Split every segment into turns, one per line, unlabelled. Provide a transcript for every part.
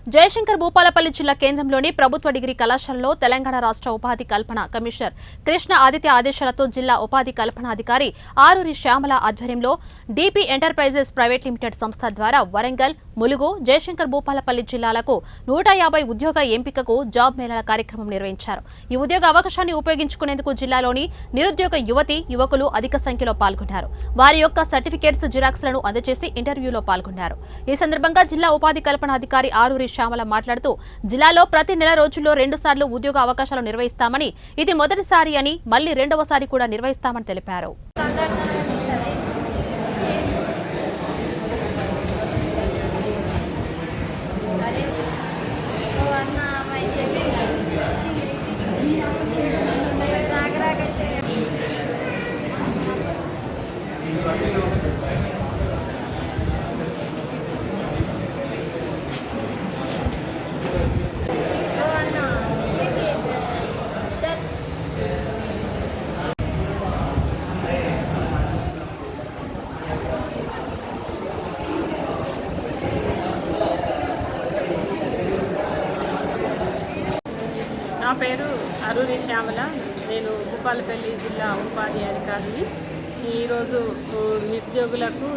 జయశంకర్ భూపాలపల్లి జిల్లా కేంద్రంలోని ప్రభుత్వ డిగ్రీ కళాశాలలో తెలంగాణ రాష్ట్ర ఉపాధి కల్పన కమిషనర్ కృష్ణ ఆదిత్య ఆదేశాలతో జిల్లా ఉపాధి కల్పనాధికారి ఆరూరి శ్యామల ఆధ్వర్యంలో డీపీ ఎంటర్ప్రైజెస్ ప్రైవేట్ లిమిటెడ్ సంస్థ ద్వారా వరంగల్, ములుగు, జయశంకర్ భూపాలపల్లి జిల్లాలకు 150 ఉద్యోగ ఎంపికకు జాబ్ మేళాల కార్యక్రమం నిర్వహించారు. ఈ ఉద్యోగ అవకాశాన్ని ఉపయోగించుకునేందుకు జిల్లాలోని నిరుద్యోగ యువతి యువకులు అధిక సంఖ్యలో పాల్గొన్నారు. వారి యొక్క సర్టిఫికేట్స్, జిరాక్స్లను అందజేసి ఇంటర్వ్యూలో పాల్గొన్నారు. ఈ సందర్భంగా జిల్లా ఉపాధి కల్పనాధికారి ఆరూరి శ్యామల మాట్లాడుతూ జిల్లాలో ప్రతి నెల రోజుల్లో 2 సార్లు ఉద్యోగ అవకాశాలు నిర్వహిస్తామని, ఇది మొదటిసారి అని, మళ్లీ రెండవసారి కూడా నిర్వహిస్తామని తెలిపారు.
నా పేరు ఆరూరి శ్యామల. నేను భూపాలపల్లి జిల్లా ఉపాధి అధికారిని. ఈరోజు నిరుద్యోగులకు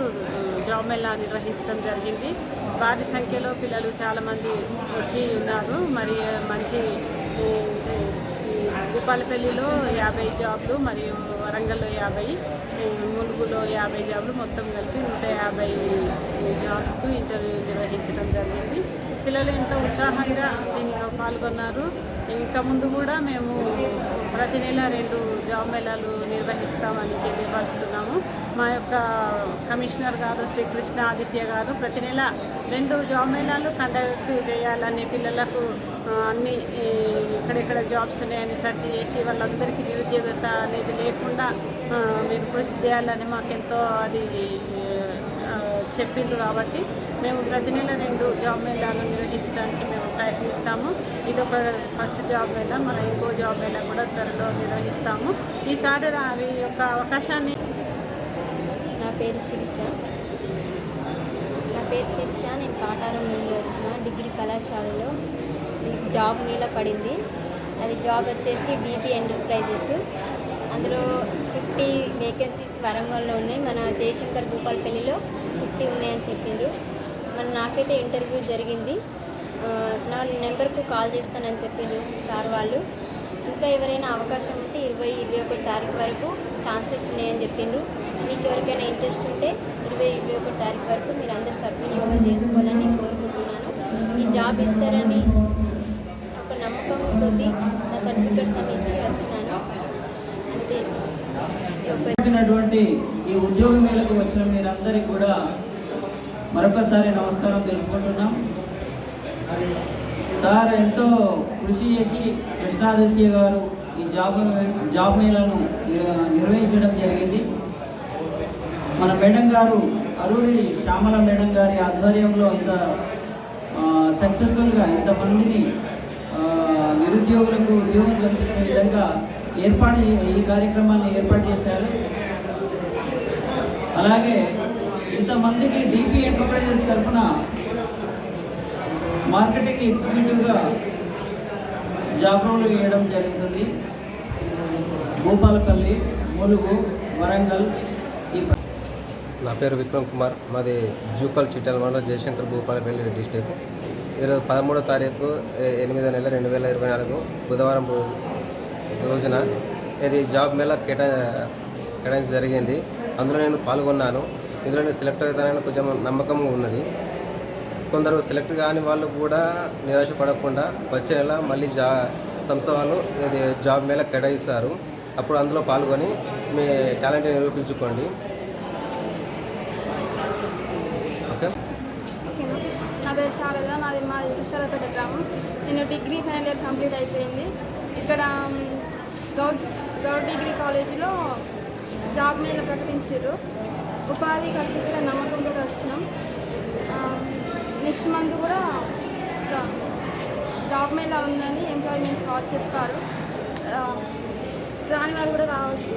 జాబ్ మేళా నిర్వహించడం జరిగింది. భారీ సంఖ్యలో పిల్లలు చాలామంది వచ్చి ఉన్నారు. మరి మంచి భూపాలపల్లిలో 50 జాబ్లు, మరియు వరంగల్లో 50, ములుగులో 50 జాబ్లు, మొత్తం కలిపి 150 జాబ్స్కు ఇంటర్వ్యూ నిర్వహించడం జరిగింది. పిల్లలు ఎంతో ఉత్సాహంగా దీనిలో పాల్గొన్నారు. ఇంకా ముందు కూడా మేము ప్రతి నెల 2 జాబ్ మేళాలు నిర్వహిస్తామని తెలియపరుస్తున్నాము. మా యొక్క కమిషనర్ గారు శ్రీ కృష్ణ ఆదిత్య గారు ప్రతి నెల 2 జాబ్ మేళాలు కండక్ట్ చేయాలని, పిల్లలకు అన్ని ఎక్కడెక్కడ జాబ్స్ ఉన్నాయని సెర్చ్ చేసి వాళ్ళందరికీ నిరుద్యోగత అనేది లేకుండా మీరు కృషి చేయాలని మాకెంతో అది చెప్పిండ్రు. కాబట్టి మేము ప్రతి నెల 2 జాబ్ మేళాలు నిర్వహించడానికి మేము ప్రయత్నిస్తాము. ఇది ఒక ఫస్ట్ జాబ్ మేళా. మన ఇంకో జాబ్ మేళా కూడా త్వరలో నిర్వహిస్తాము. ఈసారి అవి యొక్క అవకాశాన్ని.
నా పేరు శిరీష. నేను కాటారం నుండి వచ్చిన. డిగ్రీ కళాశాలలో జాబ్ మేళా పడింది. అది జాబ్ వచ్చేసి డీపీ ఎంటర్ప్రైజెస్. అందులో 50 వేకెన్సీస్ వరంగల్లో ఉన్నాయి. మన జయశంకర్ భూపాలపల్లిలో 50 ఉన్నాయని చెప్పిండ్రు. నాకైతే ఇంటర్వ్యూ జరిగింది. నా నెంబర్కు కాల్ చేస్తానని చెప్పిండ్రు సార్ వాళ్ళు. ఇంకా ఎవరైనా అవకాశం ఉంటే 20-21 తారీఖు వరకు ఛాన్సెస్ ఉన్నాయని చెప్పిండ్రు. మీకు ఎవరికైనా ఇంట్రెస్ట్ ఉంటే 20-21 తారీఖు వరకు మీరు అందరు సద్వినియోగం చేసుకోవాలని కోరుకుంటున్నాను. ఈ జాబ్ ఇస్తారని ఒక నమ్మకం కొద్ది నా సర్టిఫికెట్స్ అన్ని ఇచ్చి వచ్చినాను. అంతే.
ఈ ఉద్యోగ మేళకు వచ్చిన మీరందరికీ కూడా మరొకసారి నమస్కారం తెలుపుకుంటున్నాం. సార్ ఎంతో కృషి చేసి కృష్ణాదిత్య గారు ఈ జాబ్ మేళను నిర్వహించడం జరిగింది. మన మేడం గారు ఆరూరి శ్యామల మేడం గారి ఆధ్వర్యంలో ఇంత సక్సెస్ఫుల్గా ఇంతమందిని నిరుద్యోగులకు ఉద్యోగం కల్పించే విధంగా ఈ కార్యక్రమాన్ని ఏర్పాటు చేశారు. అలాగే ఇంతమందికి డీపీ ఎంటర్ప్రైజెస్ తరఫున మార్కెటింగ్ ఎగ్జిక్యూటివ్గా జాబ్ రోలు వేయడం జరుగుతుంది. భూపాలపల్లి, ములుగు, వరంగల్.
నా పేరు విక్రమ్ కుమార్. మాది జూకల్ చిట్యాల మండలం, జయశంకర్ భూపాలపల్లి డిస్టిక్. ఈరోజు 13వ తారీఖు 8వ నెల 2024 బుధవారం రోజున ఇది జాబ్ మేళా కేటాయించడం జరిగింది. అందులో నేను పాల్గొన్నాను. ఇందులో నేను సెలెక్ట్ అవుతానని కొంచెం నమ్మకం ఉన్నది. కొందరు సెలెక్ట్ కాని వాళ్ళు కూడా నిరాశపడకుండా వచ్చే నెల మళ్ళీ సంస్థ వాళ్ళు ఇది జాబ్ మేళా కేటాయిస్తారు. అప్పుడు అందులో పాల్గొని మీ టాలెంట్ని నిరూపించుకోండి. ఓకే.
నా పేరు శారద. నాది మా విశాలపేట గ్రామం. నేను డిగ్రీ ఫైనల్ ఇయర్ కంప్లీట్ అయిపోయింది. ఇక్కడ గౌడ్ డిగ్రీ కాలేజీలో జాబ్ మేళా ప్రకటించారు. ఉపాధి కల్పిస్తున్న నమ్మకంతో వచ్చినాం. నెక్స్ట్ మంత్ కూడా జాబ్ మేళా ఉందని ఎంప్లాయ్మెంట్ చెప్పారు. రాని వారు కూడా రావచ్చు.